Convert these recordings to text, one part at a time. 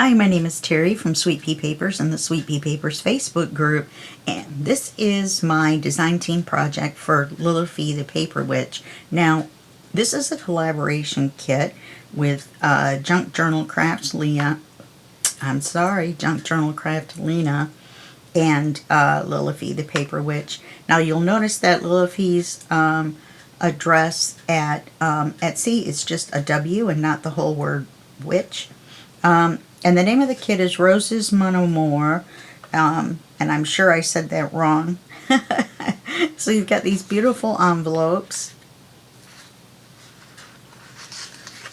Hi, my name is Terry from Sweet Pea Papers and the Sweet Pea Papers Facebook group, and this is my design team project for Lillifee the Paper Witch. Now, this is a collaboration kit with Junk Journal Crafts Lena, Junk Journal Craft Lena, and Lillifee the Paper Witch. Now, you'll notice that Lillifee's address at Etsy is just a W and not the whole word witch. And the name of the kit is Roses Amour, and I'm sure I said that wrong. So you've got these beautiful envelopes,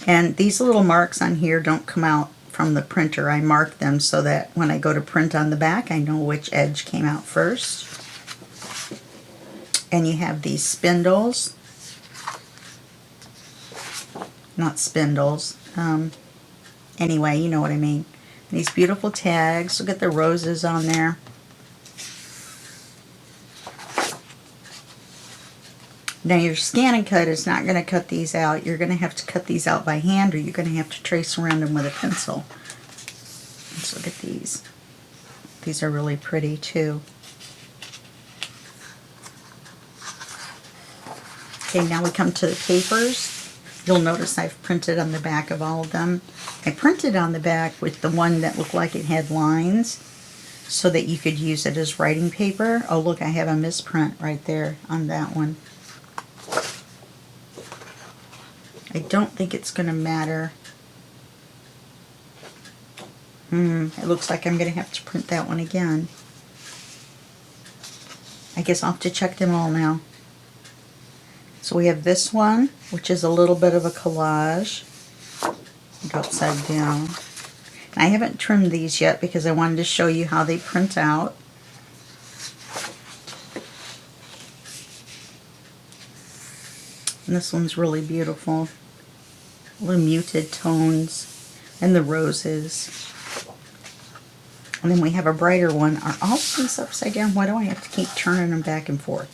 and these little marks on here don't come out from the printer. I mark them so that when I go to print on the back, I know which edge came out first. And you have these spindles, not spindles, anyway, you know what I mean. These beautiful tags. Look at the roses on there. Now your scan and cut is not going to cut these out. You're going to have to cut these out by hand, or you're going to have to trace around them with a pencil. Let's look at these. These are really pretty too. Okay, now we come to the papers. You'll notice I've printed on the back of all of them. I printed on the back with the one that looked like it had lines so that you could use it as writing paper. Oh, look, I have a misprint right there on that one. I don't think it's going to matter. It looks like I'm going to have to print that one again. I guess I'll have to check them all now. So we have this one, which is a little bit of a collage. Go upside down. I haven't trimmed these yet because I wanted to show you how they print out. And this one's really beautiful. The muted tones and the roses. And then we have a brighter one. Are all of these upside down? Why do I have to keep turning them back and forth?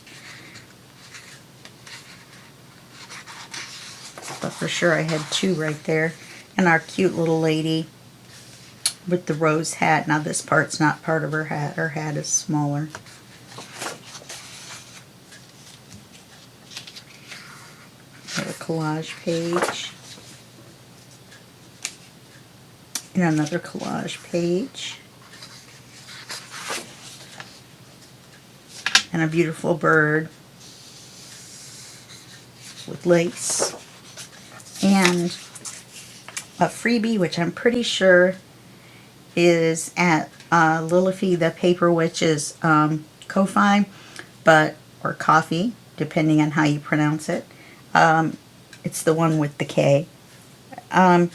But for sure I had two right there. And our cute little lady with the rose hat. Now this part's not part of her hat. Her hat is smaller. Got a collage page. And another collage page. And a beautiful bird with lace. And a freebie, which I'm pretty sure is at Lillifee the Paper Witch's Ko-Fi, or coffee, depending on how you pronounce it. It's the one with the K. But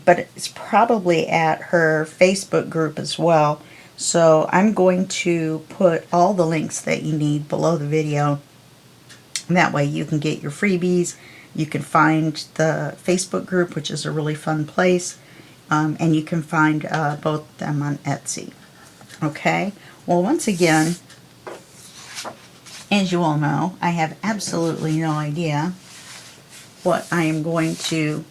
it's probably at her Facebook group as well. So I'm going to put all the links that you need below the video. And that way you can get your freebies. You can find the Facebook group, which is a really fun place. And you can find both of them on Etsy. Okay? Well, once again, as you all know, I have absolutely no idea what I am going to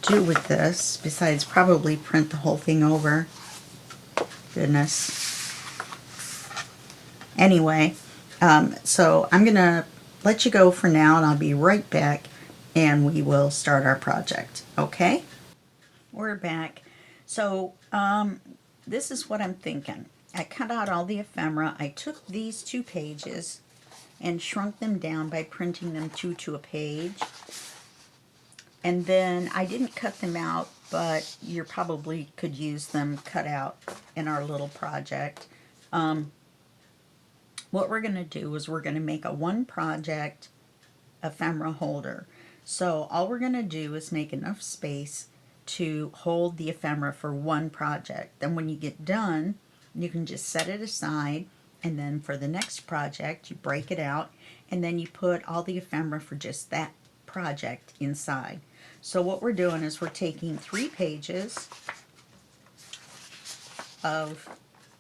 do with this, besides probably print the whole thing over. Goodness. Anyway, so I'm going to let you go for now, and I'll be right back, and we will start our project. Okay? We're back. So, this is what I'm thinking. I cut out all the ephemera. I took these 2 pages and shrunk them down by printing them 2 to a page. And then I didn't cut them out, but you probably could use them cut out in our little project. What we're going to do is we're going to make a 1 project ephemera holder. So all we're going to do is make enough space to hold the ephemera for 1 project. Then when you get done, you can just set it aside, and then for the next project you break it out, and then you put all the ephemera for just that project inside. So what we're doing is we're taking 3 pages of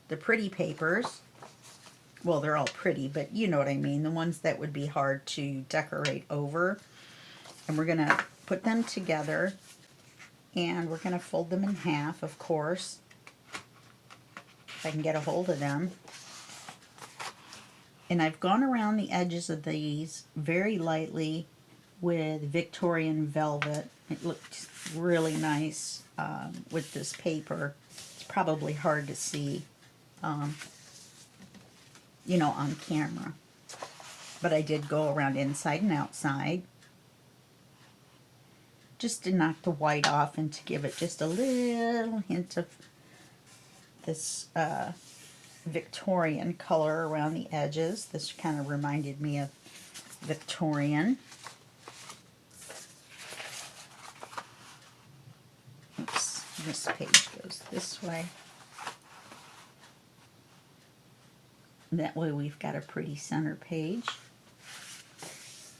the pretty papers. Well, they're all pretty, but you know what I mean, the ones that would be hard to decorate over. And we're going to put them together And we're going to fold them in half, of course, if I can get a hold of them. And I've gone around the edges of these very lightly with Victorian velvet. It looks really nice with this paper. It's probably hard to see, you know, on camera. But I did go around inside and outside, just to knock the white off and to give it just a little hint of this Victorian color around the edges. This kind of reminded me of Victorian. Oops, this page goes this way. That way we've got a pretty center page.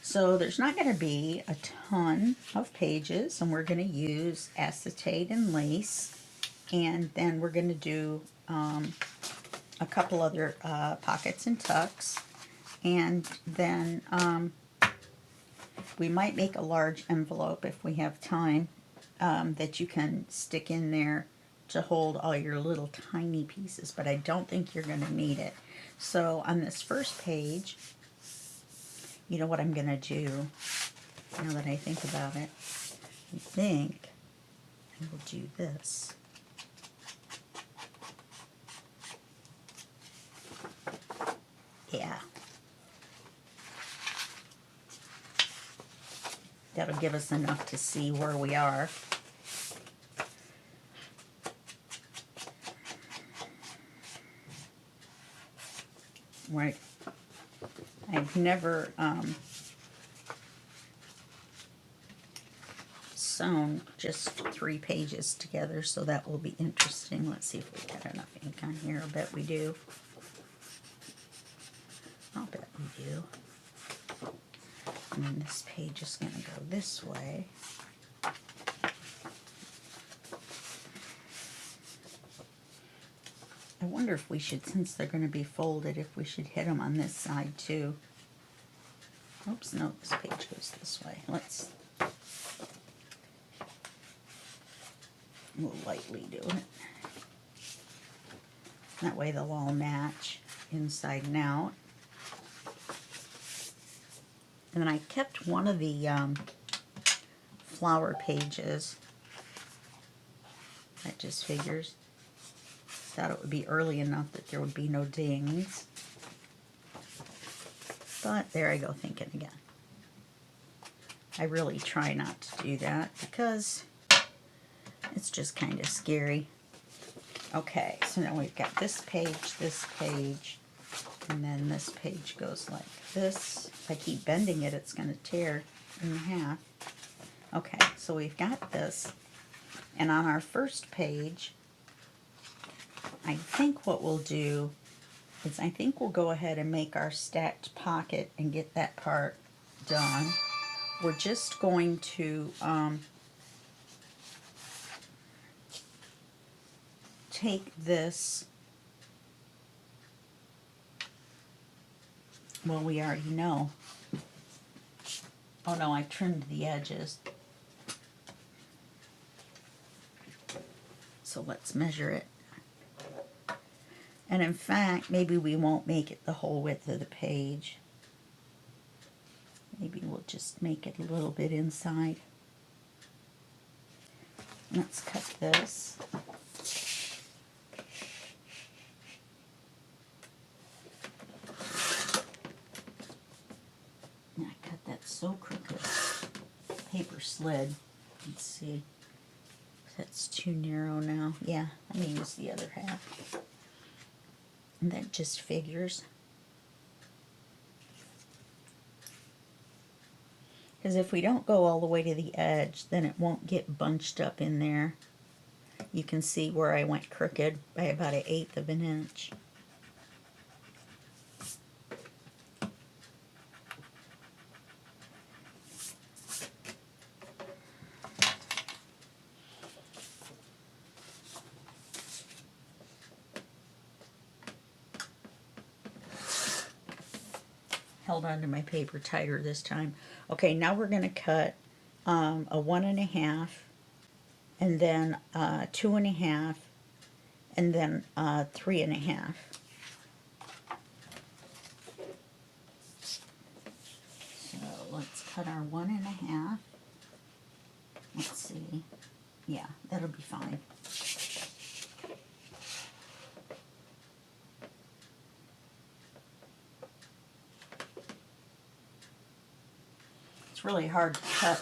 So there's not going to be a ton of pages, and we're going to use acetate and lace, and then we're going to do a couple other pockets and tucks, and then we might make a large envelope if we have time that you can stick in there to hold all your little tiny pieces, but I don't think you're going to need it. So on this first page, you know what I'm going to do, now that I think about it, I think I will do this. Yeah. That'll give us enough to see where we are. Right. I've never sewn just 3 pages together, so that will be interesting. Let's see if we got enough ink on here. I bet we do. I'll bet we do. And then this page is going to go this way. I wonder if we should, since they're going to be folded, if we should hit them on this side too. Oops, no, this page goes this way. We'll lightly do it. That way they'll all match inside and out. And then I kept one of the flower pages. That just figures. Thought it would be early enough that there would be no dings. But there I go thinking again. I really try not to do that because it's just kind of scary. Okay, so now we've got this page, and then this page goes like this. If I keep bending it, it's going to tear in half. Okay, so we've got this. And on our first page, I think what we'll do is I think we'll go ahead and make our stacked pocket and get that part done. We're just going to take this, well, we already know. Oh no, I trimmed the edges. So let's measure it. And in fact, maybe we won't make it the whole width of the page. Maybe we'll just make it a little bit inside. Let's cut this. And I cut that so crooked. Paper slid. Let's see. That's too narrow now. Yeah, let me use the other half. And that just figures. Because if we don't go all the way to the edge, then it won't get bunched up in there. You can see where I went crooked by about 1/8 of an inch. Held onto my paper tighter this time. Okay, now we're going to cut a 1 1/2 and then 2.5, and then 3.5. So let's cut our 1.5. Let's see. Yeah, that'll be fine. It's really hard to cut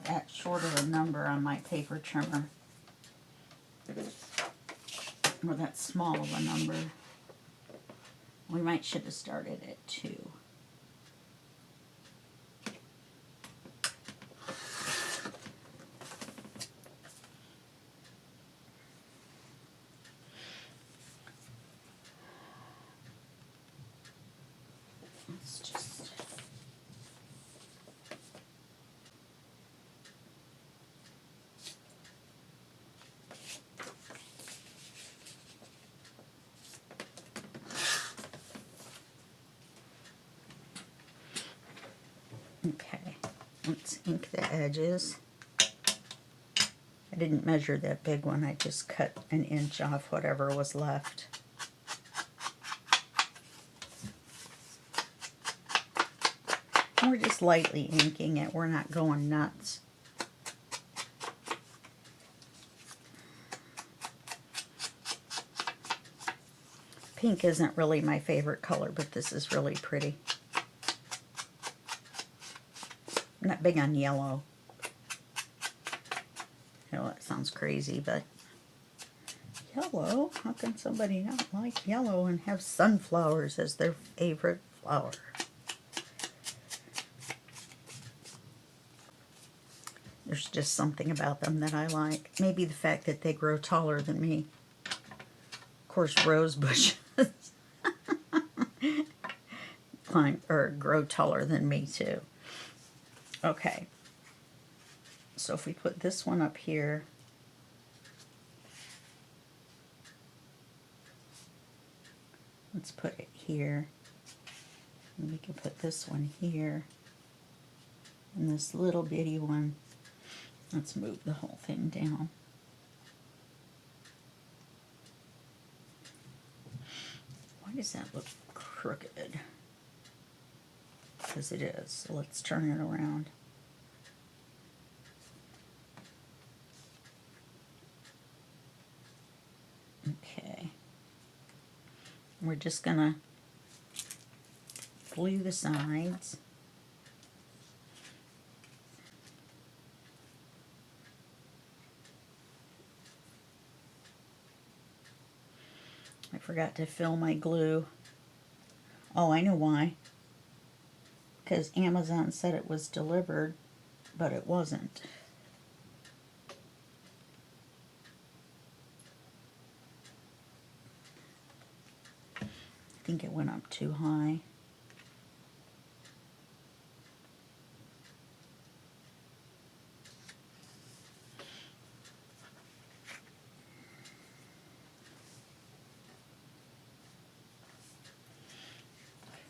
that short of a number on my paper trimmer, or that small of a number. We might should have started at 2. Let's just... Okay, let's ink the edges. I didn't measure that big one, I just cut an inch off whatever was left. We're just lightly inking it, we're not going nuts. Pink isn't really my favorite color, but this is really pretty. I'm not big on yellow. I know that sounds crazy, but yellow? How can somebody not like yellow and have sunflowers as their favorite flower? There's just something about them that I like. Maybe the fact that they grow taller than me. Of course, rose bushes climb or grow taller than me too. Okay. So if we put this one up here, let's put it here. And we can put this one here. And this little bitty one, let's move the whole thing down. Why does that look crooked? Because it is. So let's turn it around. Okay. We're just gonna glue the sides. I forgot to fill my glue. Oh, I know why. Because Amazon said it was delivered, but it wasn't. I think it went up too high.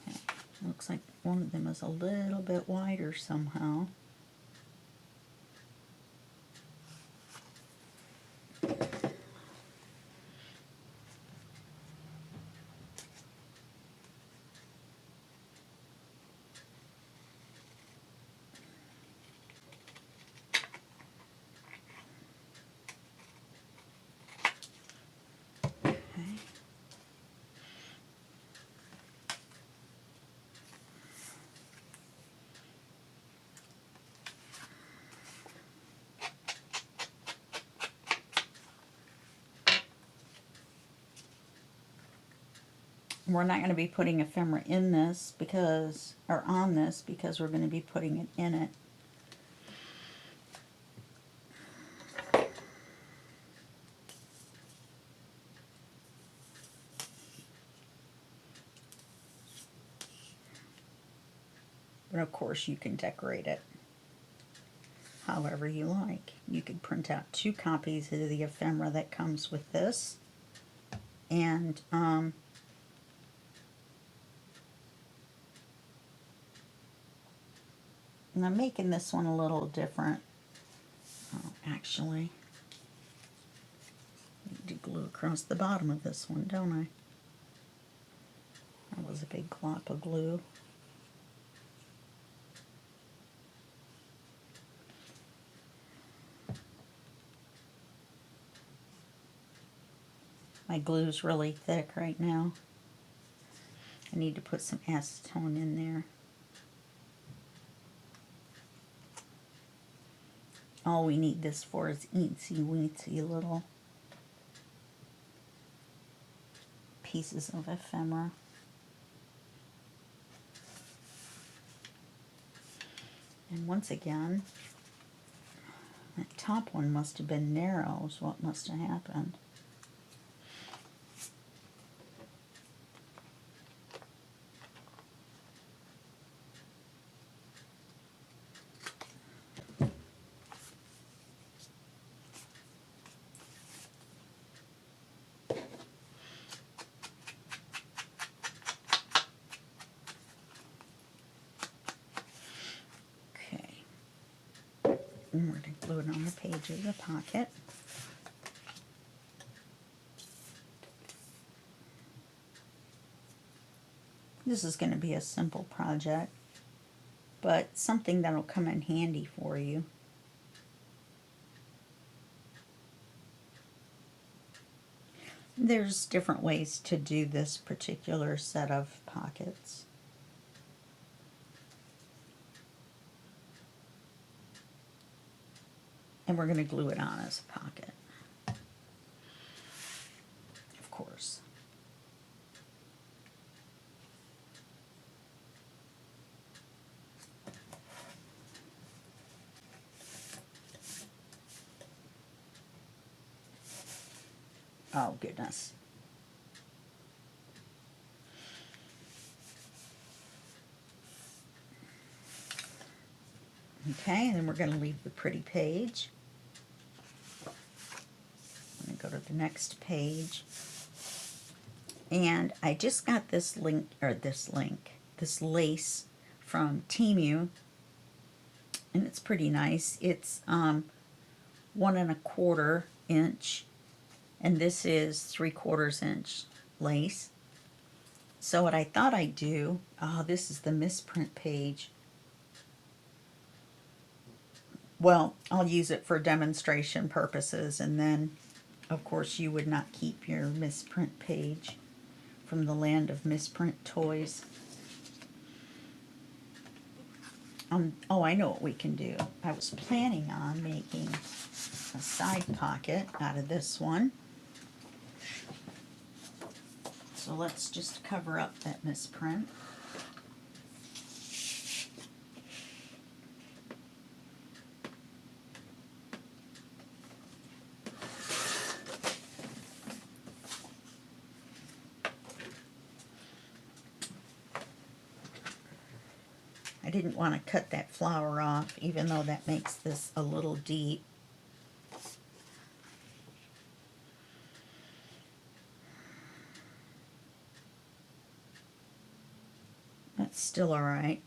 Okay. Looks like one of them is a little bit wider somehow. We're not going to be putting ephemera in this because, or on this, because we're going to be putting it in it. But of course you can decorate it however you like. You could print out 2 copies of the ephemera that comes with this. And And I'm making this one a little different. Oh, actually, I need to glue across the bottom of this one, don't I? That was a big glop of glue. My glue's really thick right now. I need to put some acetone in there. All we need this for is eensy weensy little pieces of ephemera. And once again, that top one must have been narrow, is what must have happened. Okay. And we're going to glue it on the page of the pocket. This is going to be a simple project, but something that'll come in handy for you. There's different ways to do this particular set of pockets. And we're going to glue it on as a pocket, of course. Oh, goodness. Okay, and then we're going to leave the pretty page. I'm going to go to the next page. And I just got this this lace from Temu, and it's pretty nice. It's 1 1/4 inch, and this is 3/4 inch lace. So what I thought I'd do, oh, this is the misprint page. Well, I'll use it for demonstration purposes, and then, of course, you would not keep your misprint page from the land of misprint toys. Oh, I know what we can do. I was planning on making a side pocket out of this one. So let's just cover up that misprint. I didn't want to cut that flower off, even though that makes this a little deep. That's still all right.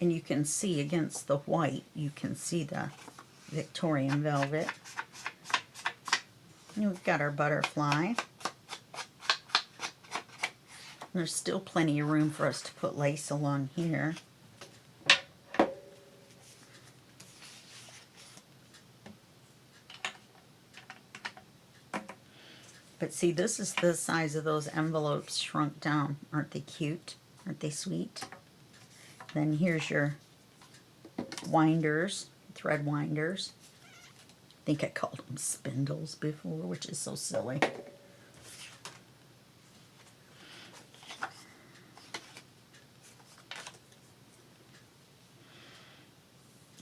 And you can see against the white, you can see the Victorian velvet. And we've got our butterfly. There's still plenty of room for us to put lace along here. But see, this is the size of those envelopes shrunk down. Aren't they cute? Aren't they sweet? Then here's your winders, thread winders. I think I called them spindles before, which is so silly.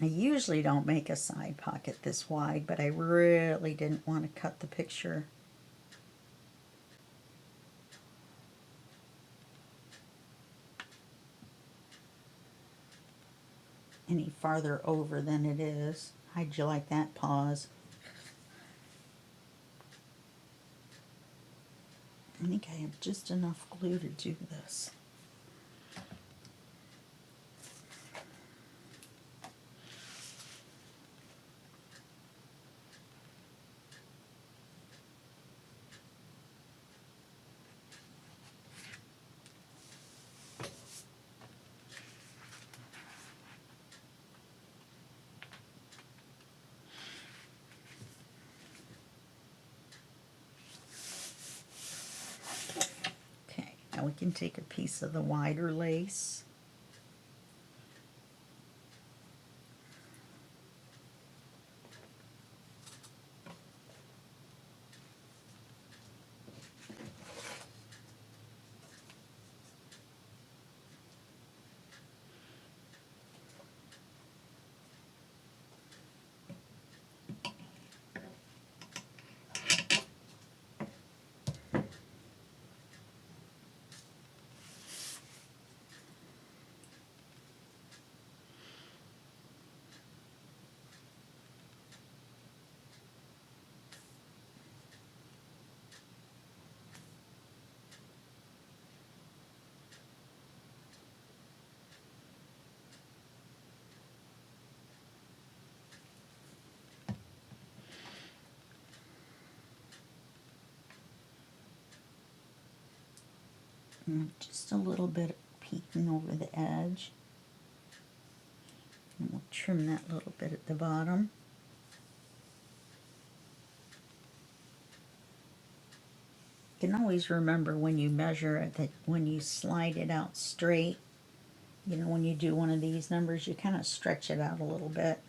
I usually don't make a side pocket this wide, but I really didn't want to cut the picture farther over than it is. How'd you like that pause? I think I have just enough glue to do this. Okay, now we can take a piece of the wider lace. And just a little bit peeking over the edge. And we'll trim that little bit at the bottom. You can always remember when you measure it that when you slide it out straight, you know, when you do one of these numbers, you kind of stretch it out a little bit.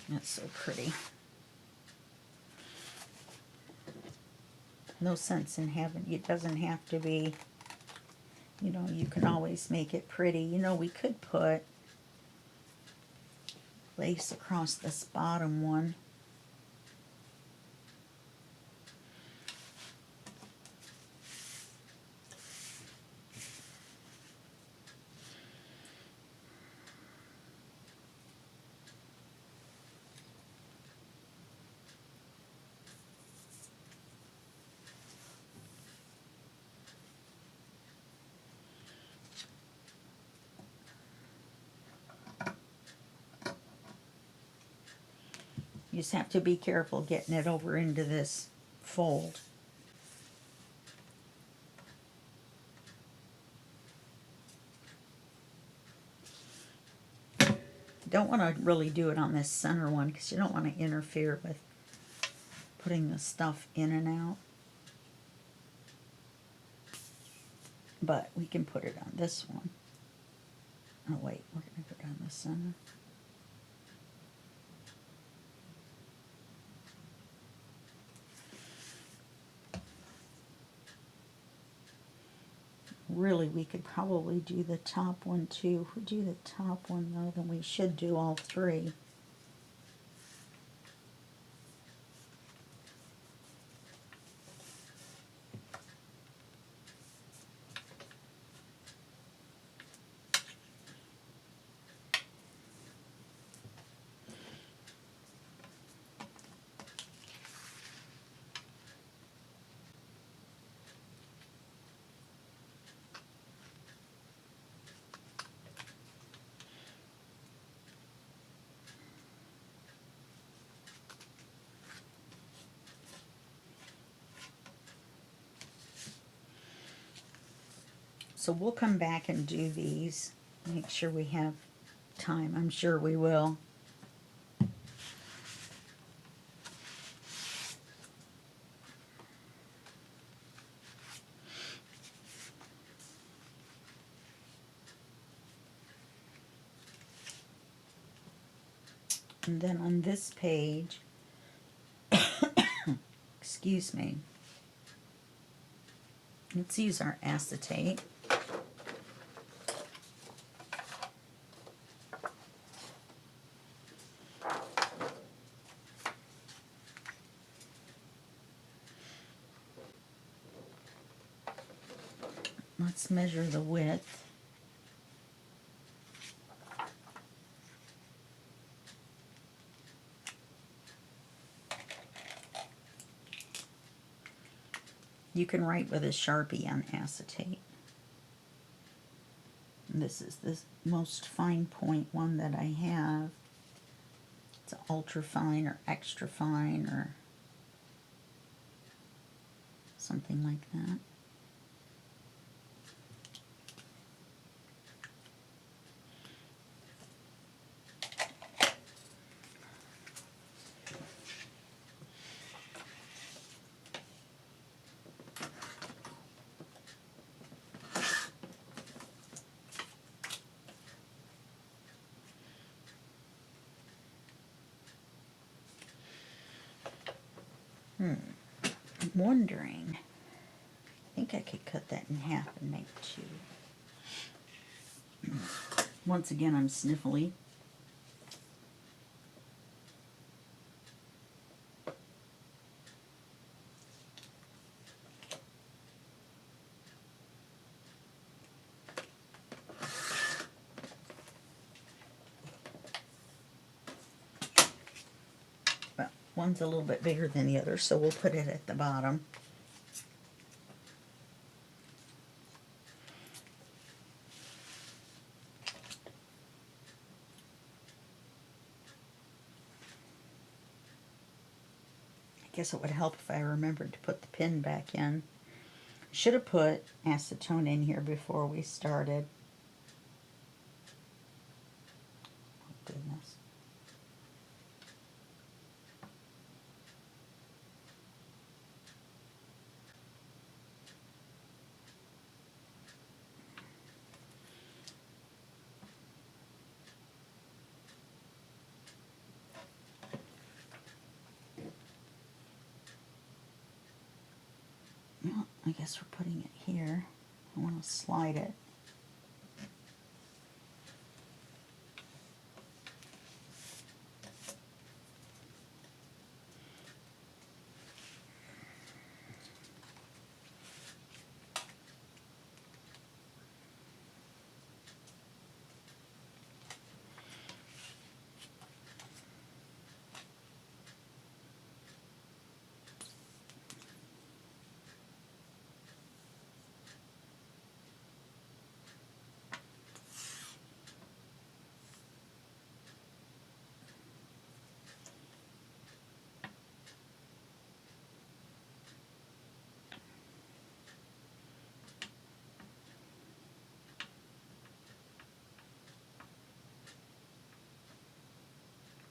That's so pretty. No sense in having, it doesn't have to be, you know, you can always make it pretty. You know, we could put lace across this bottom one. You just have to be careful getting it over into this fold. Don't want to really do it on this center one because you don't want to interfere with putting the stuff in and out. But we can put it on this one. Oh wait, we're going to put it on the center. Really, we could probably do the top one too. If we do the top one though, then we should do all three. So we'll come back and do these. Make sure we have time. I'm sure we will. And then on this page, excuse me, let's use our acetate. Let's measure the width. You can write with a Sharpie on acetate. And this is the most fine point one that I have. It's ultra fine or extra fine or something like that. I'm wondering, I think I could cut that in half and make two. Once again, I'm sniffly. Well, one's a little bit bigger than the other, so we'll put it at the bottom. I guess it would help if I remembered to put the pin back in. Should have put acetone in here before we started. Oh, goodness. Well, I guess we're putting it here. I want to slide it.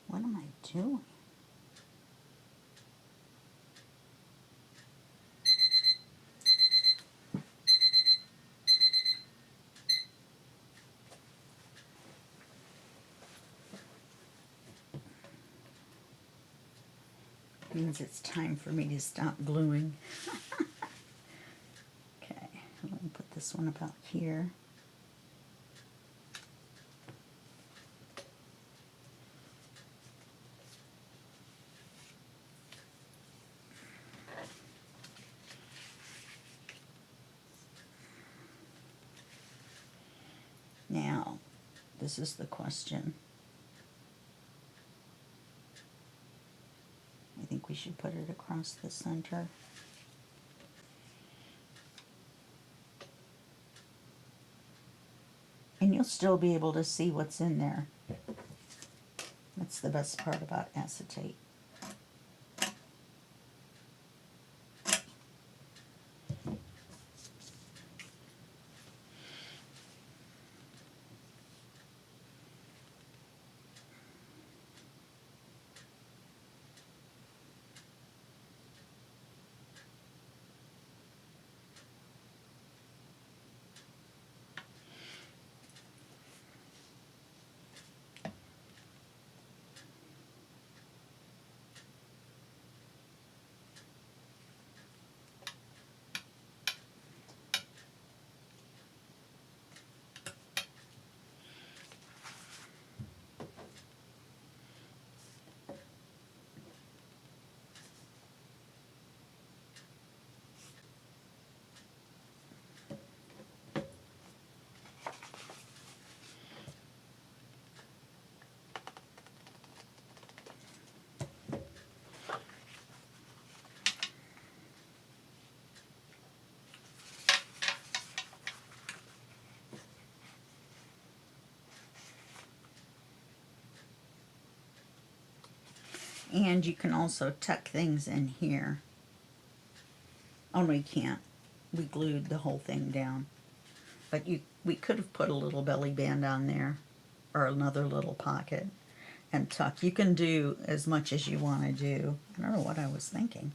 What am I doing? Means it's time for me to stop gluing. Okay, let me put this one about here. Now, this is the question. I think we should put it across the center. And you'll still be able to see what's in there. That's the best part about acetate. And you can also tuck things in here. Oh no, you can't. We glued the whole thing down. But we could have put a little belly band on there, or another little pocket, and tuck. You can do as much as you want to do. I don't know what I was thinking.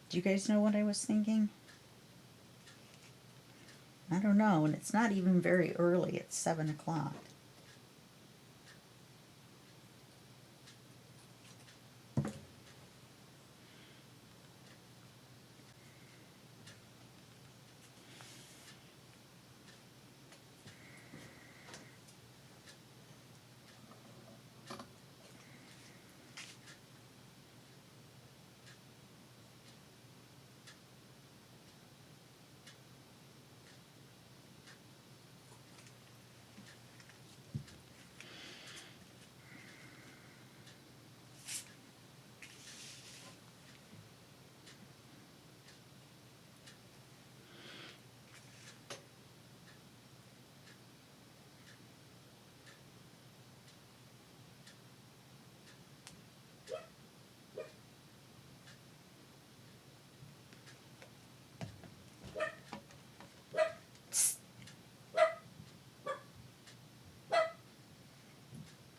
Do you guys know what I was thinking? I don't know, and it's not even very early. It's 7 o'clock.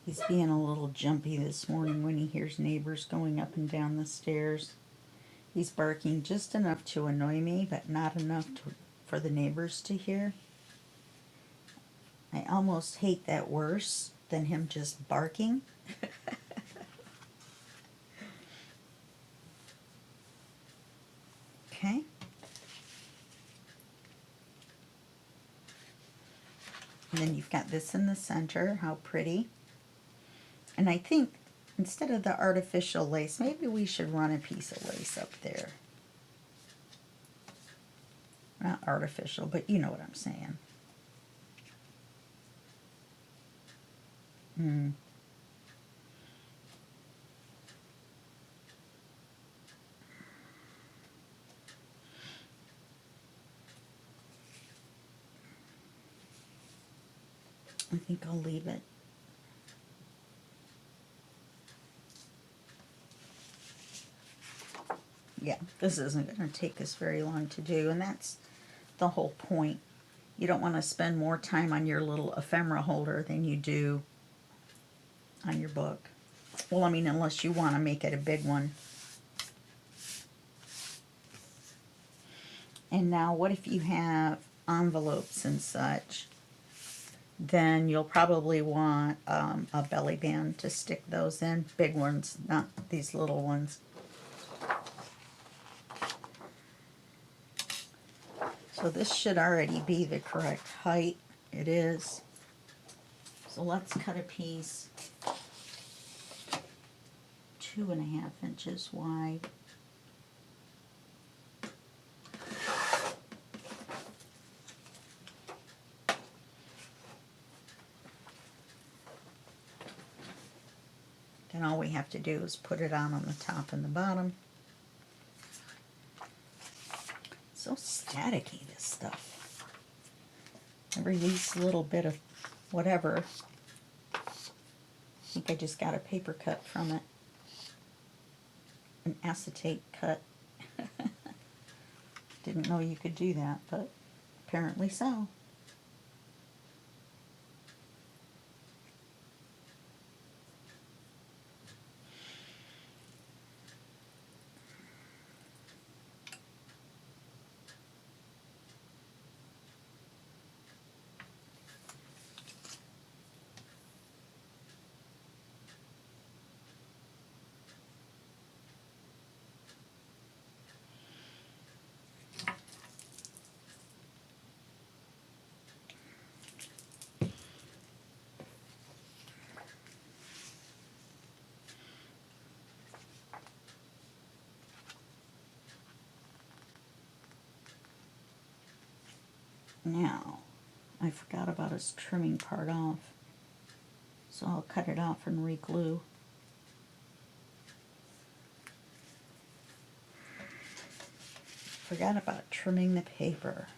He's being a little jumpy this morning when he hears neighbors going up and down the stairs. He's barking just enough to annoy me, but not enough for the neighbors to hear. I almost hate that worse than him just barking. Okay. And then you've got this in the center. How pretty. And I think instead of the artificial lace, maybe we should run a piece of lace up there. Not artificial, but you know what I'm saying. I think I'll leave it. Yeah, this isn't going to take us very long to do, and that's the whole point. You don't want to spend more time on your little ephemera holder than you do on your book. Well, I mean, unless you want to make it a big one. And now, what if you have envelopes and such? Then you'll probably want a belly band to stick those in. Big ones, not these little ones. So this should already be the correct height. It is. So let's cut a piece 2.5 inches wide. Then all we have to do is put it on the top and the bottom. So staticky, this stuff. Every least little bit of whatever. I think I just got a paper cut from it. An acetate cut. Didn't know you could do that, but apparently so. Now, I forgot about us trimming part off, so I'll cut it off and re-glue. Forgot about trimming the paper.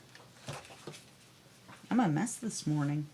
I'm a mess this morning.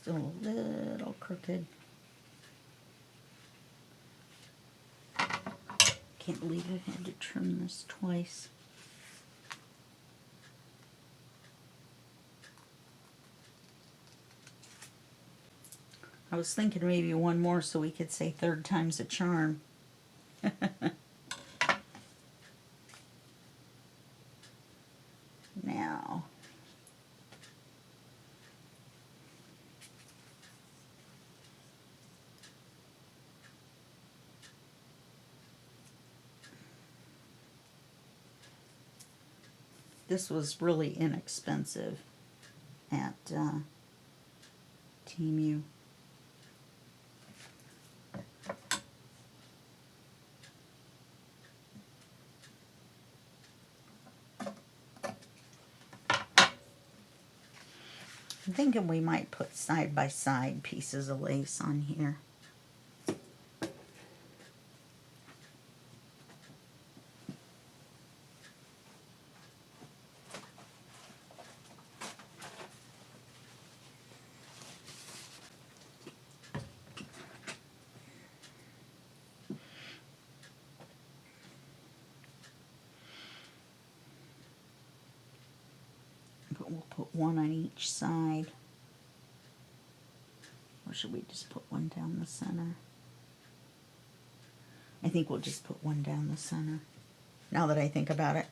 still a little crooked. Can't believe I had to trim this twice. I was thinking maybe one more so we could say third time's a charm. Now, this was really inexpensive at Temu. I'm thinking we might put side-by-side pieces of lace on here. But we'll put one on each side. Or should we just put one down the center? I think we'll just put one down the center, now that I think about it.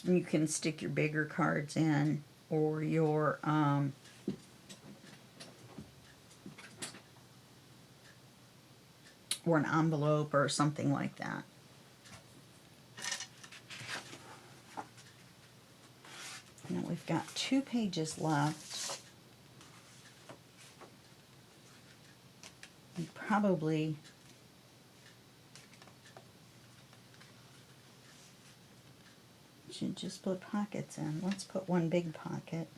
And you can stick your bigger cards in, or your or an envelope or something like that. Now we've got 2 pages left. We probably should just put pockets in. Let's put one big pocket.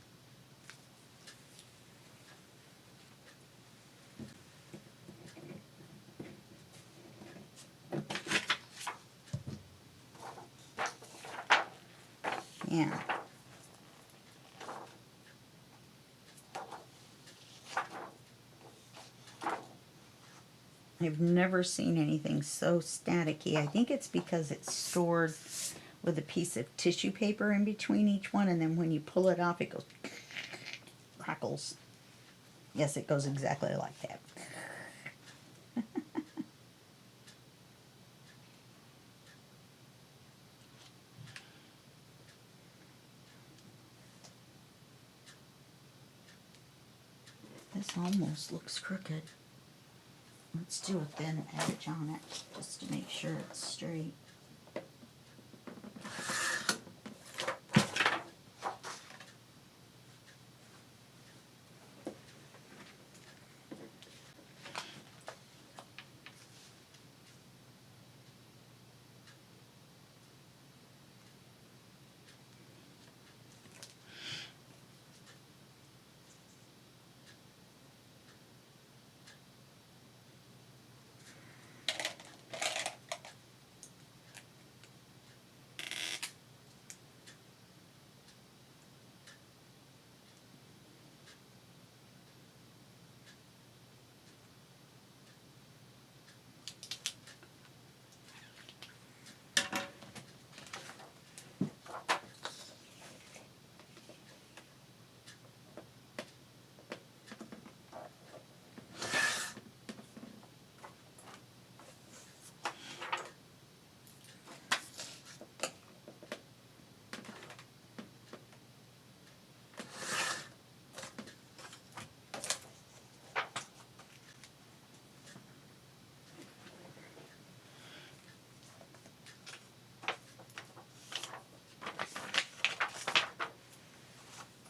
Yeah. I've never seen anything so staticky. I think it's because it's stored with a piece of tissue paper in between each one, and then when you pull it off, it goes crackles. Yes, it goes exactly like that. This almost looks crooked. Let's do a thin edge on it just to make sure it's straight.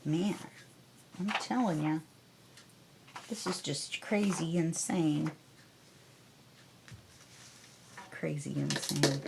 Man, I'm telling you, this is just crazy insane. Crazy insane.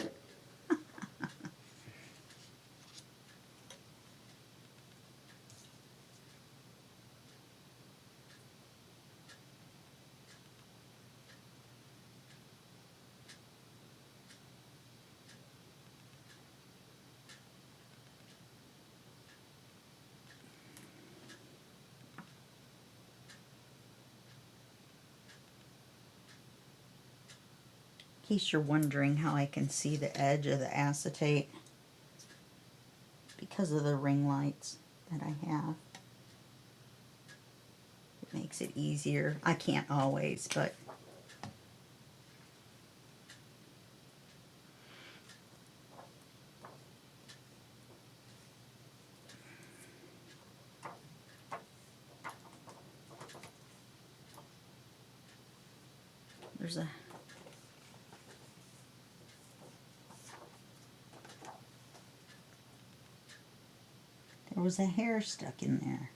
In case you're wondering how I can see the edge of the acetate, because of the ring lights that I have. It makes it easier. I can't always, but there's a there was a hair stuck in there.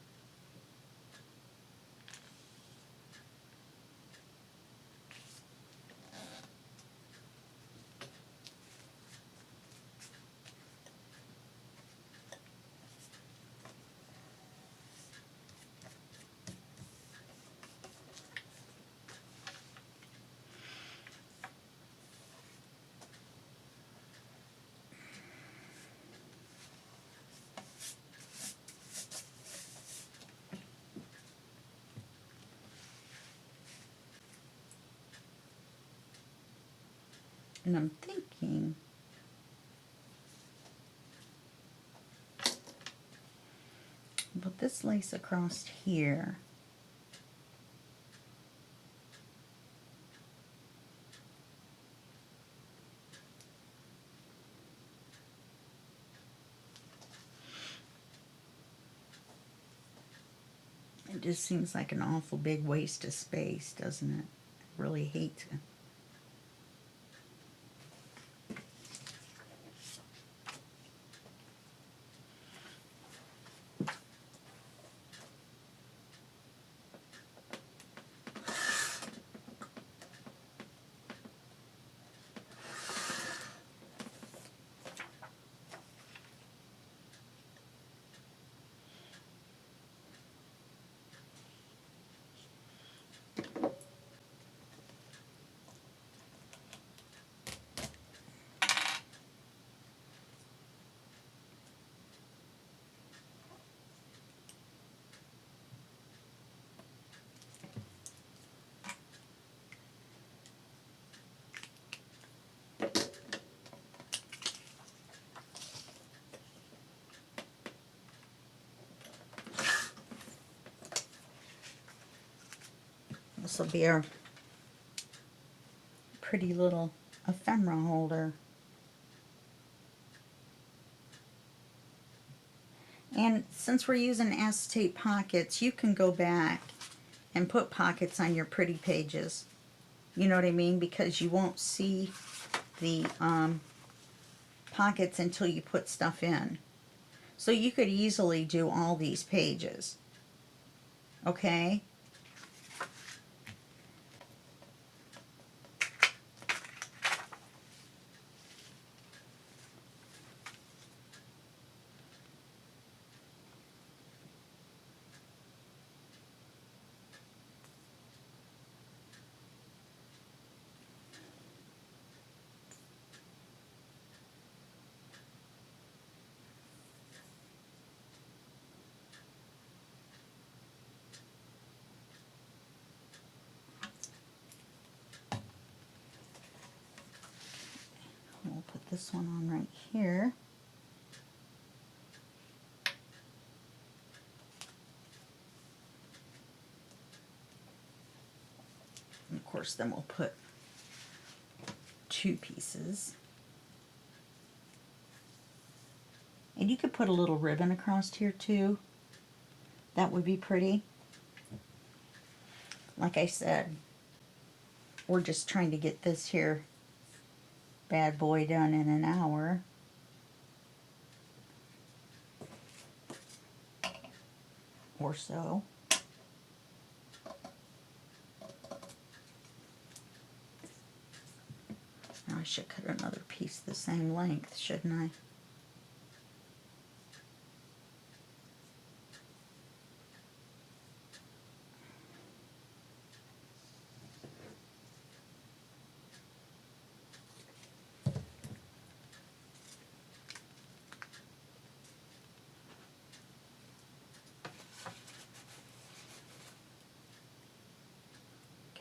And I'm thinking, but this lace across here, it just seems like an awful big waste of space, doesn't it? I really hate to. This will be our pretty little ephemera holder. And since we're using acetate pockets, you can go back and put pockets on your pretty pages. You know what I mean? Because you won't see the pockets until you put stuff in. So you could easily do all these pages. Okay? We'll put this one on right here. And of course, then we'll put two pieces. And you could put a little ribbon across here too. That would be pretty. Like I said, we're just trying to get this here bad boy done in an hour. or so. Now I should cut another piece the same length, shouldn't I?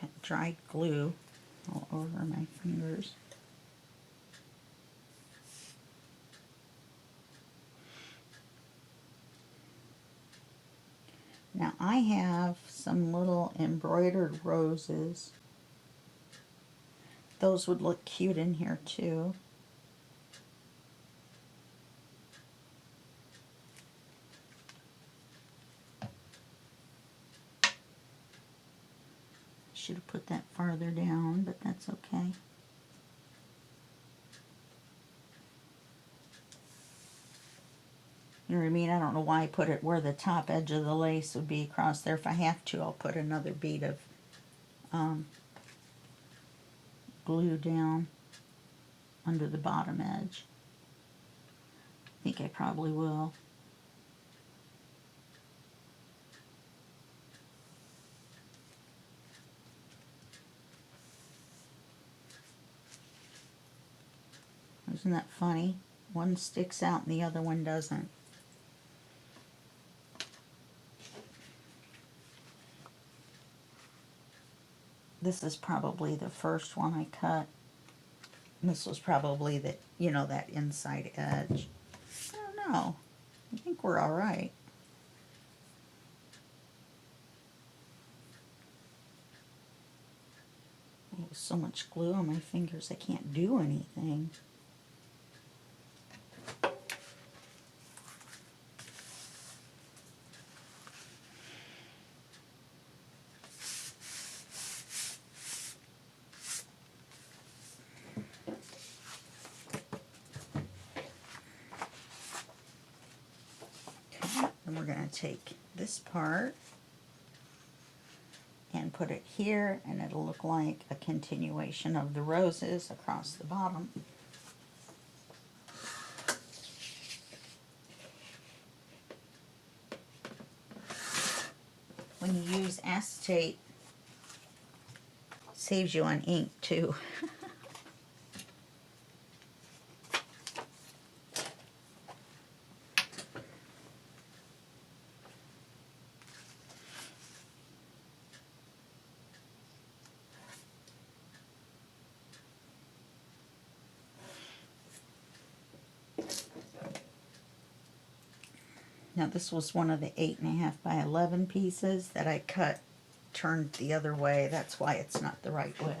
Got dried glue all over my fingers. Now I have some little embroidered roses. Those would look cute in here too. Should have put that farther down, but that's okay. You know what I mean? I don't know why I put it where the top edge of the lace would be across there. If I have to, I'll put another bead of glue down under the bottom edge. I think I probably will. Isn't that funny? One sticks out and the other one doesn't. This is probably the first one I cut. This was probably the, you know, that inside edge. I don't know. I think we're all right. There's so much glue on my fingers I can't do anything. Okay, and we're going to take this part and put it here, and it'll look like a continuation of the roses across the bottom. When you use acetate, it saves you on ink too. Now this was one of the 8.5 by 11 pieces that I cut, turned the other way. That's why it's not the right width.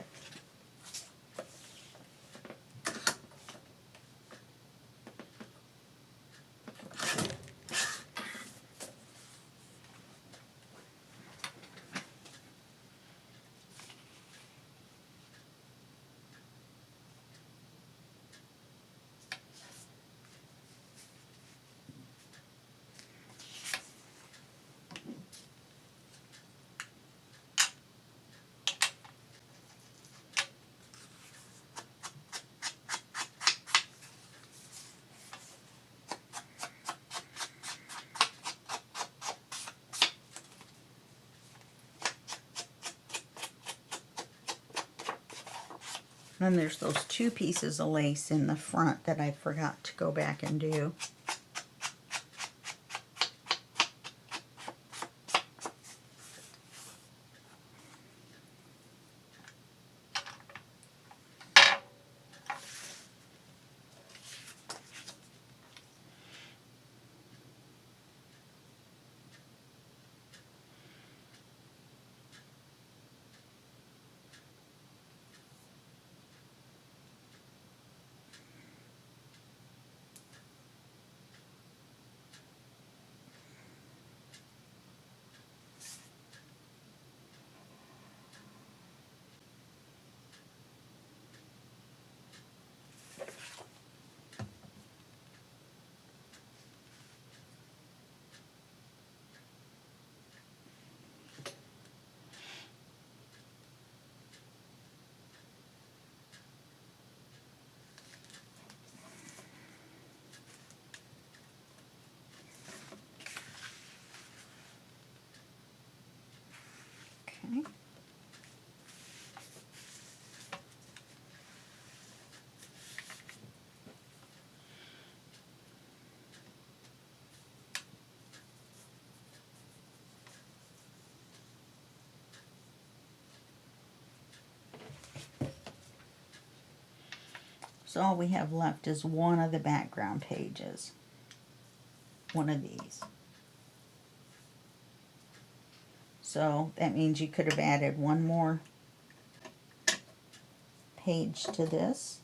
Then there's those two pieces of lace in the front that I forgot to go back and do. Okay. So all we have left is one of the background pages. One of these. So that means you could have added one more page to this.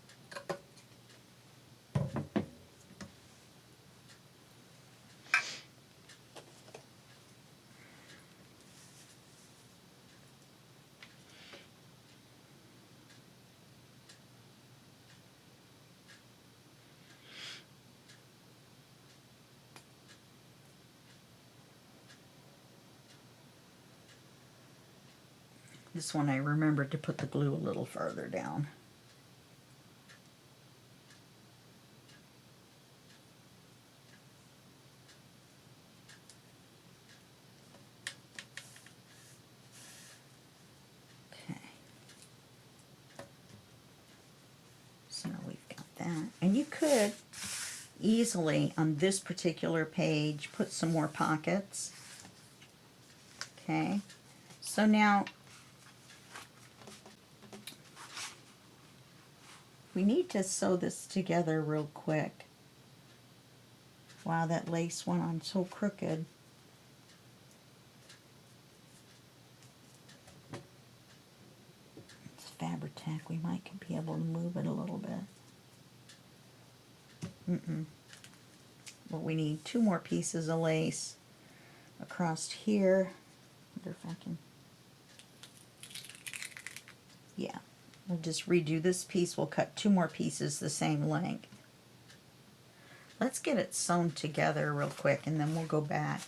This one I remembered to put the glue a little further down. Okay. So now we've got that. And you could easily, on this particular page, put some more pockets. Okay. So now we need to sew this together real quick. Wow, that lace went on so crooked. It's Fabri-Tac. We might be able to move it a little bit. But we need 2 more pieces of lace across here. I wonder if I can. Yeah. We'll just redo this piece. We'll cut 2 more pieces the same length. Let's get it sewn together real quick and then we'll go back.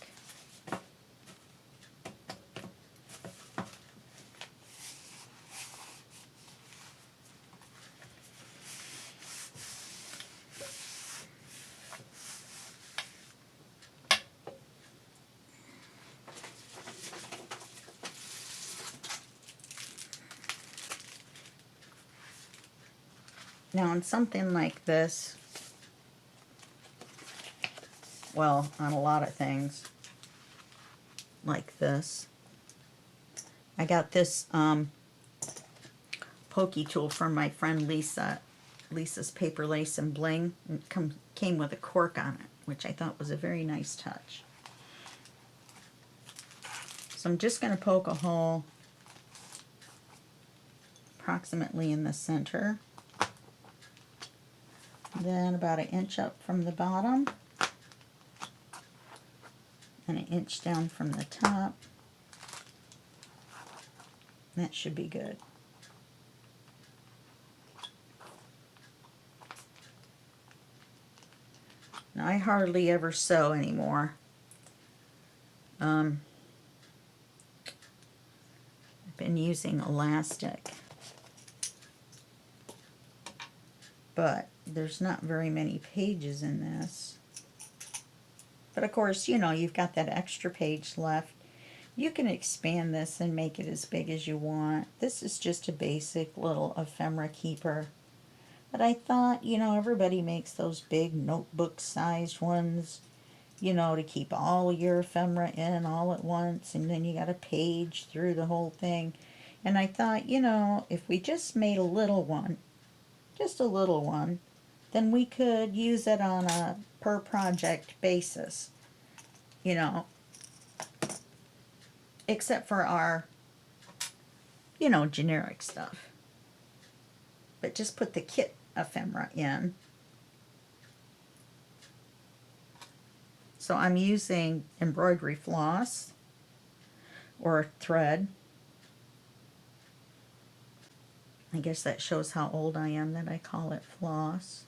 Now on something like this, well, on a lot of things like this, I got this pokey tool from my friend Lisa, Lisa's Paper Lace and Bling. It came with a cork on it, which I thought was a very nice touch. So I'm just going to poke a hole approximately in the center. Then about 1 inch up from the bottom and 1 inch down from the top. That should be good. Now I hardly ever sew anymore. I've been using elastic, but there's not very many pages in this. But of course, you know, you've got that extra page left. You can expand this and make it as big as you want. This is just a basic little ephemera keeper. But I thought, you know, everybody makes those big notebook-sized ones, you know, to keep all your ephemera in all at once, and then you got a page through the whole thing. And I thought, you know, if we just made a little one, just a little one, then we could use it on a per project basis, you know, except for our, you know, generic stuff. But just put the kit ephemera in. So I'm using embroidery floss or thread. I guess that shows how old I am that I call it floss.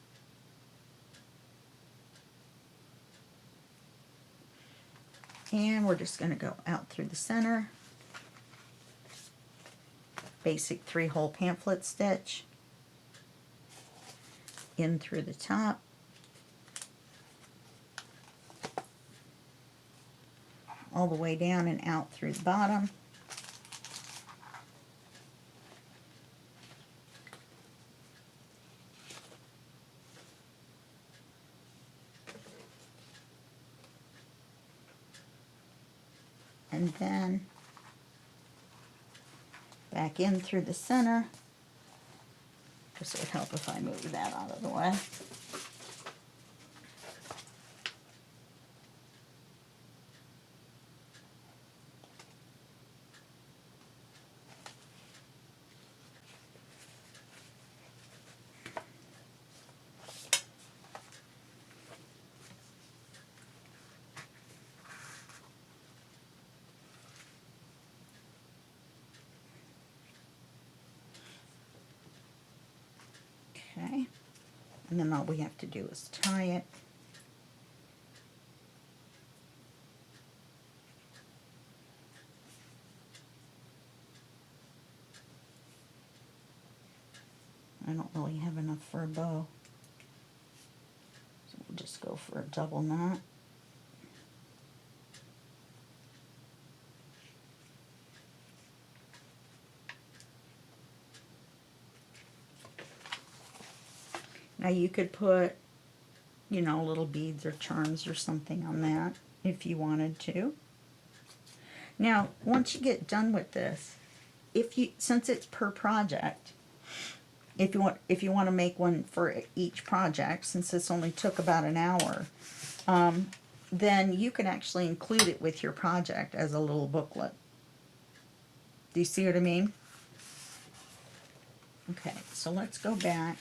And we're just going to go out through the center. Basic 3-hole pamphlet stitch. In through the top. All the way down and out through the bottom. and then back in through the center. This would help if I move that out of the way. Okay, and then all we have to do is tie it. I don't really have enough for a bow, so we'll just go for a double knot. Now you could put, you know, little beads or charms or something on that if you wanted to. Now, once you get done with this, since it's per project, if you want to make one for each project, since this only took about an hour, then you can actually include it with your project as a little booklet. Do you see what I mean? Okay, so let's go back.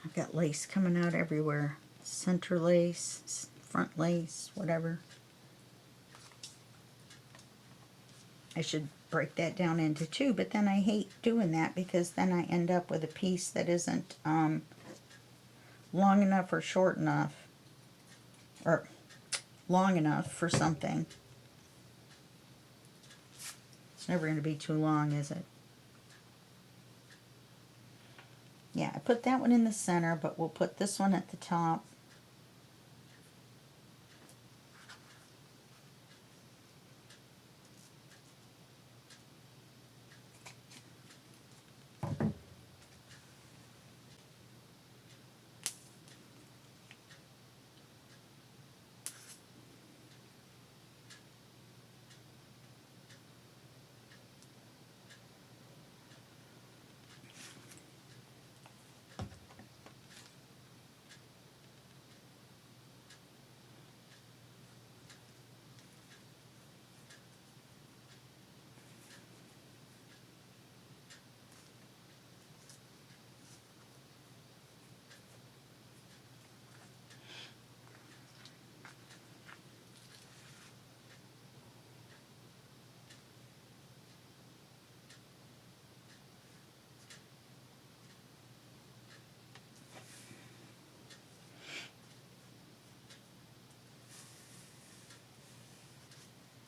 I've got lace coming out everywhere. Center lace, front lace, whatever. I should break that down into two, but then I hate doing that because then I end up with a piece that isn't long enough or short enough, or long enough for something. It's never going to be too long, is it? Yeah, I put that one in the center, but we'll put this one at the top.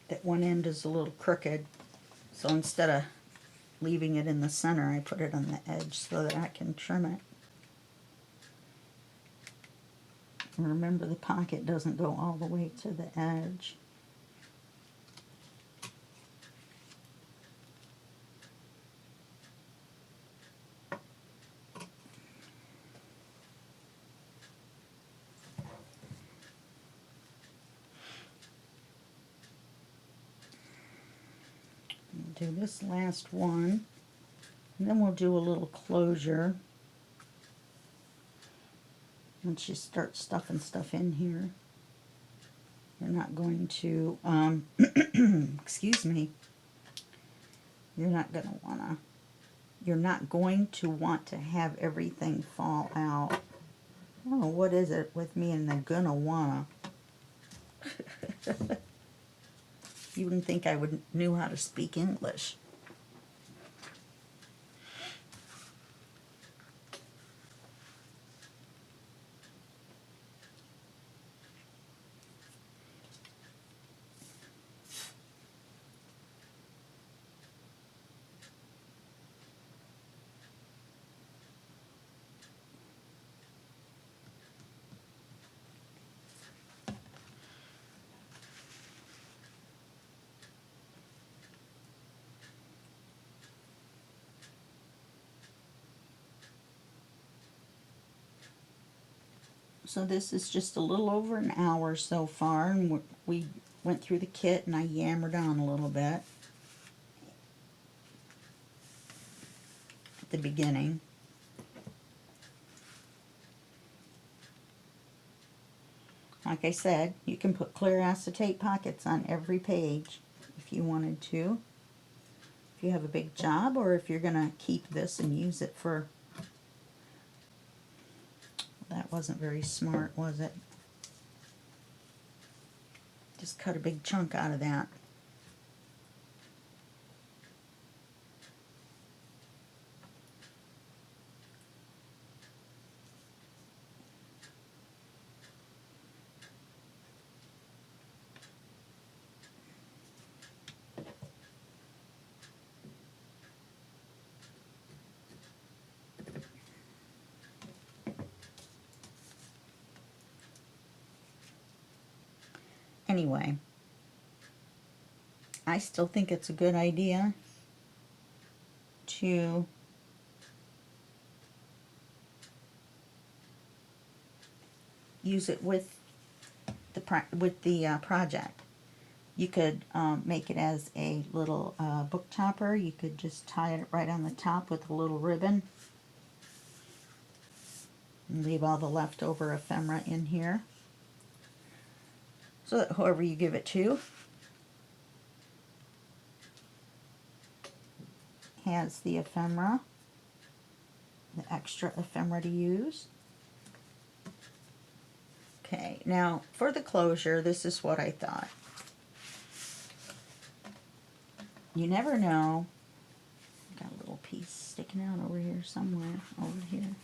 That one end is a little crooked, so instead of leaving it in the center, I put it on the edge so that I can trim it. And remember, the pocket doesn't go all the way to the edge. Do this last one, and then we'll do a little closure once you start stuffing stuff in here. You're not going to excuse me, You're not going to want to. You're not going to want to have everything fall out. I don't know what is it with me and the gonna wanna. You wouldn't think I would knew how to speak English. So this is just a little over an hour so far, and we went through the kit and I yammered on a little bit at the beginning. Like I said, you can put clear acetate pockets on every page if you wanted to. If you have a big job, or if you're going to keep this and use it for... That wasn't very smart, was it? Just cut a big chunk out of that. Anyway, I still think it's a good idea to use it with the project. You could make it as a little book topper. You could just tie it right on the top with a little ribbon and leave all the leftover ephemera in here, so that whoever you give it to has the ephemera, the extra ephemera to use. Okay, now for the closure, this is what I thought. You never know. Got a little piece sticking out over here somewhere, over here.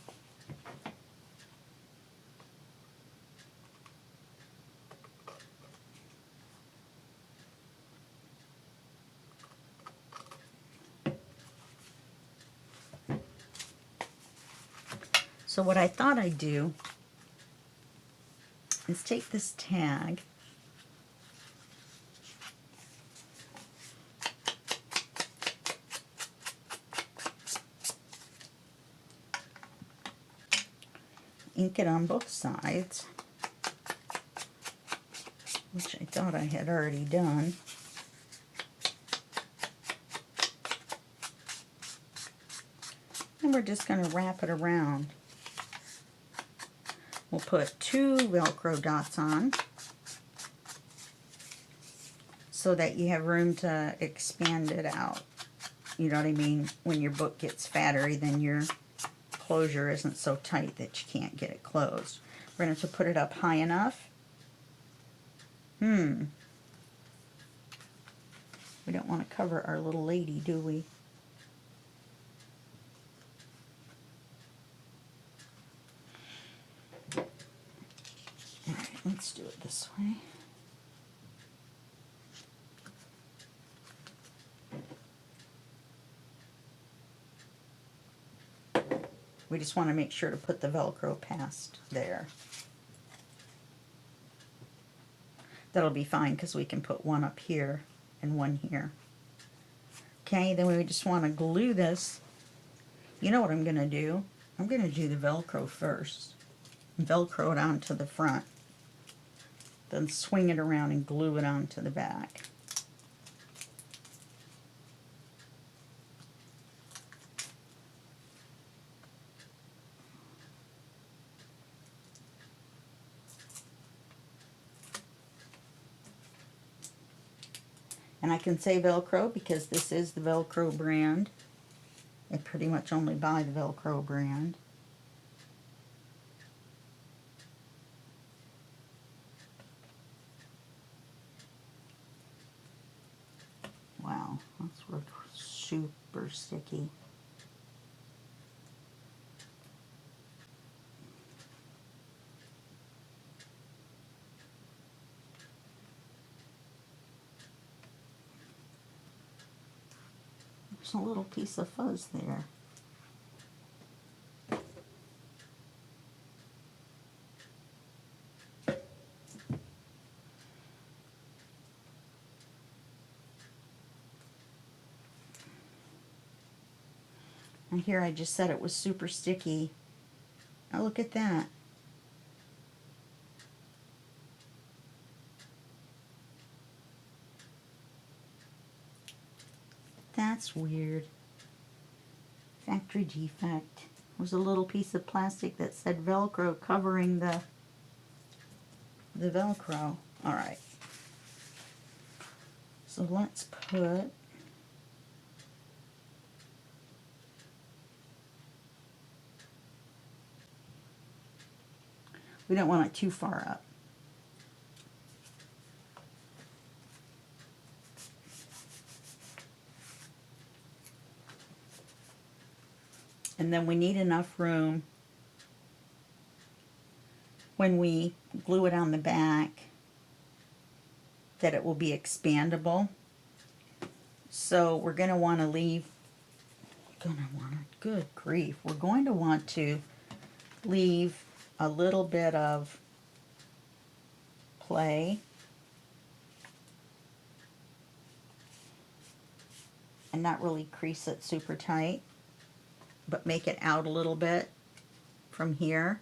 So what I thought I'd do is take this tag ink it on both sides, which I thought I had already done. And we're just going to wrap it around. We'll put 2 Velcro dots on so that you have room to expand it out. You know what I mean? When your book gets fatter, then your closure isn't so tight that you can't get it closed. We're going to have to put it up high enough. We don't want to cover our little lady, do we? Alright, let's do it this way. We just want to make sure to put the Velcro past there. That'll be fine because we can put one up here and one here. Okay, then we just want to glue this. You know what I'm going to do? I'm going to do the Velcro first. Velcro it onto the front. Then swing it around and glue it onto the back. And I can say Velcro because this is the Velcro brand. I pretty much only buy the Velcro brand. Wow, that's super sticky. There's a little piece of fuzz there. And here I just said it was super sticky. Now look at that. That's weird. Factory defect. There's a little piece of plastic that said Velcro covering the Velcro. Alright. So let's put we don't want it too far up. And then we need enough room when we glue it on the back that it will be expandable. So we're going to want to leave, good grief, we're going to want to leave a little bit of play and not really crease it super tight, but make it out a little bit from here.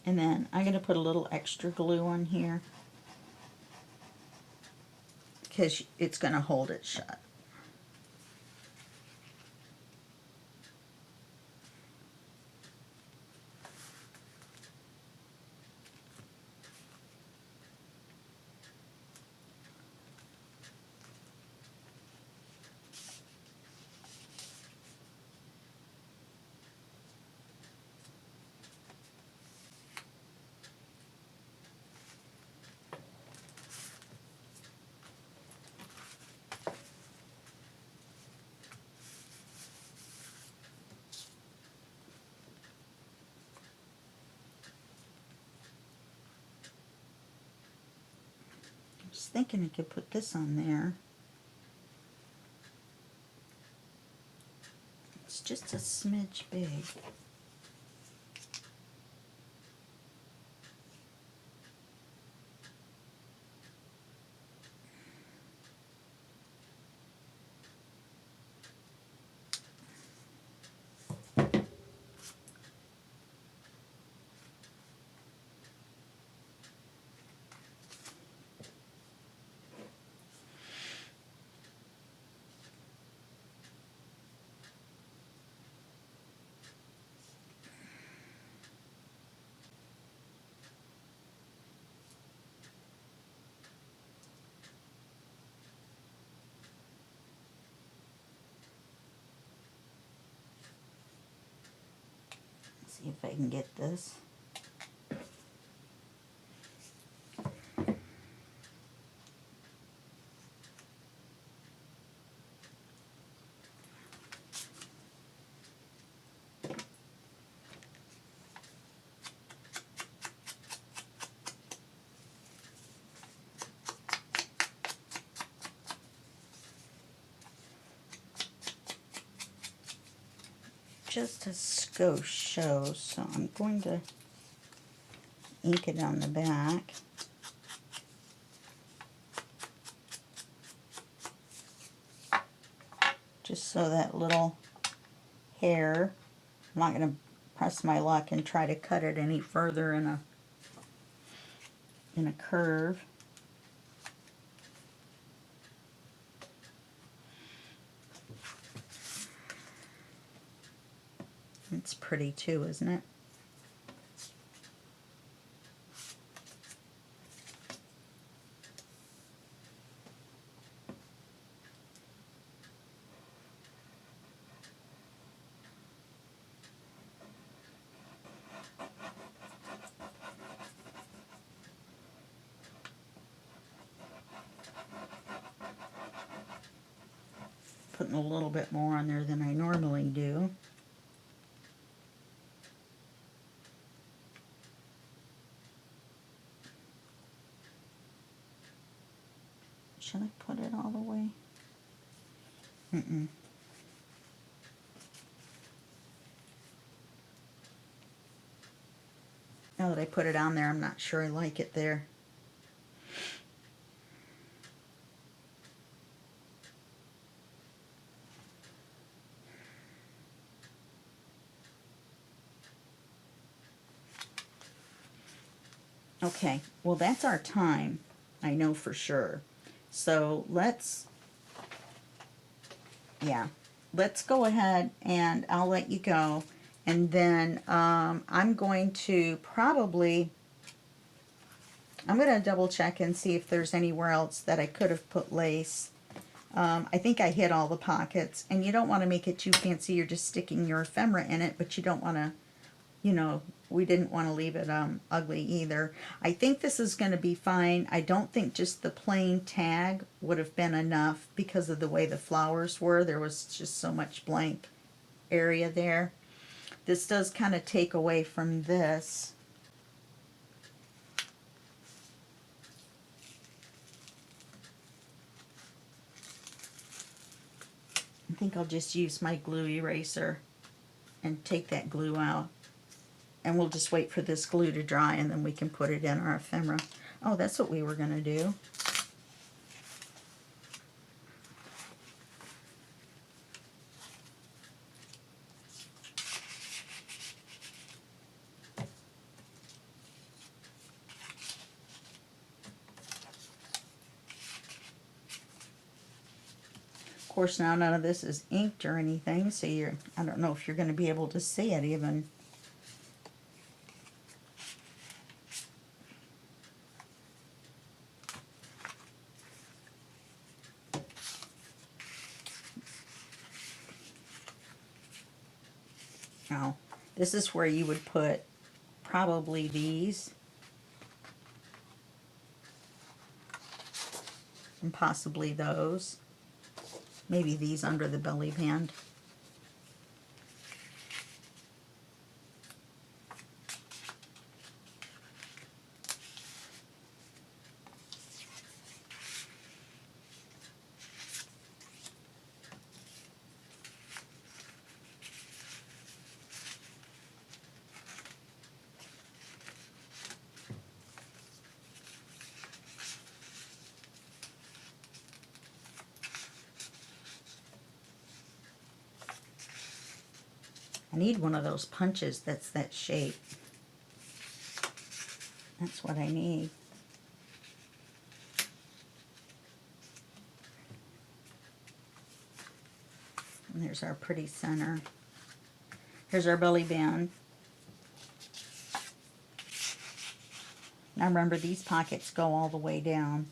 And then I'm going to put a little extra glue on here because it's going to hold it shut. I was thinking I could put this on there. It's just a smidge big. Let's see if I can get this. just a skosh shows, so I'm going to ink it on the back. Just so that little hair, I'm not going to press my luck and try to cut it any further in a curve. It's pretty too, isn't it? Putting a little bit more on there than I normally do. Should I put it all the way? Now that I put it on there, I'm not sure I like it there. Okay, well that's our time, I know for sure. So let's go ahead and I'll let you go. And then I'm going to double check and see if there's anywhere else that I could have put lace. I think I hit all the pockets, and you don't want to make it too fancy. You're just sticking your ephemera in it, but you don't want to, we didn't want to leave it ugly either. I think this is going to be fine. I don't think just the plain tag would have been enough because of the way the flowers were. There was just so much blank area there. This does kind of take away from this. I think I'll just use my glue eraser and take that glue out. And we'll just wait for this glue to dry, and then we can put it in our ephemera. Oh, that's what we were going to do. Of course, now none of this is inked or anything, so I don't know if you're going to be able to see it even. Now, this is where you would put probably these, and possibly those. Maybe these under the belly band. I need one of those punches that's that shape. That's what I need. And there's our pretty center. Here's our belly band. Now remember, these pockets go all the way down.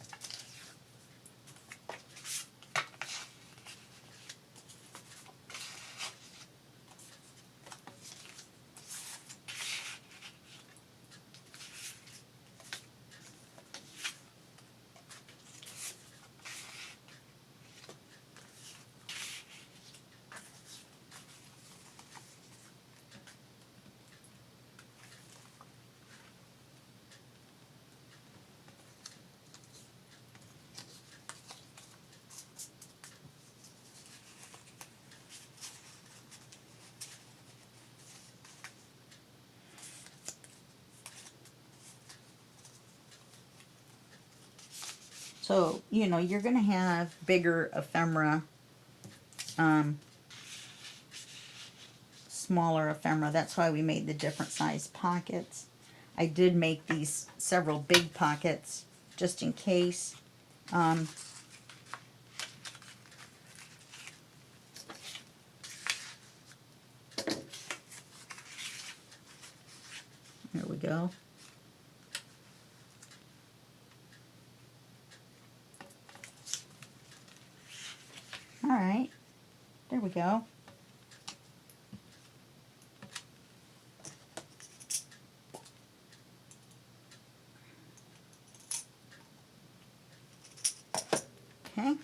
So, you know, you're going to have bigger ephemera, smaller ephemera. That's why we made the different size pockets. I did make these several big pockets just in case. There we go. All right, there we go. Okay.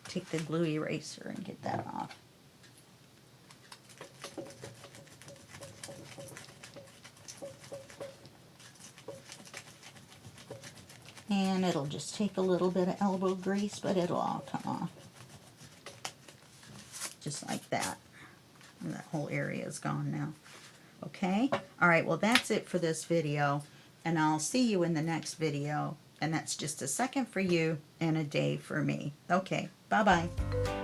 Take the glue eraser and get that off. And it'll just take a little bit of elbow grease, but it'll all come off. Just like that. And that whole area is gone now. Okay? Alright, well that's it for this video. And I'll see you in the next video. And that's just a second for you and a day for me. Okay, bye-bye.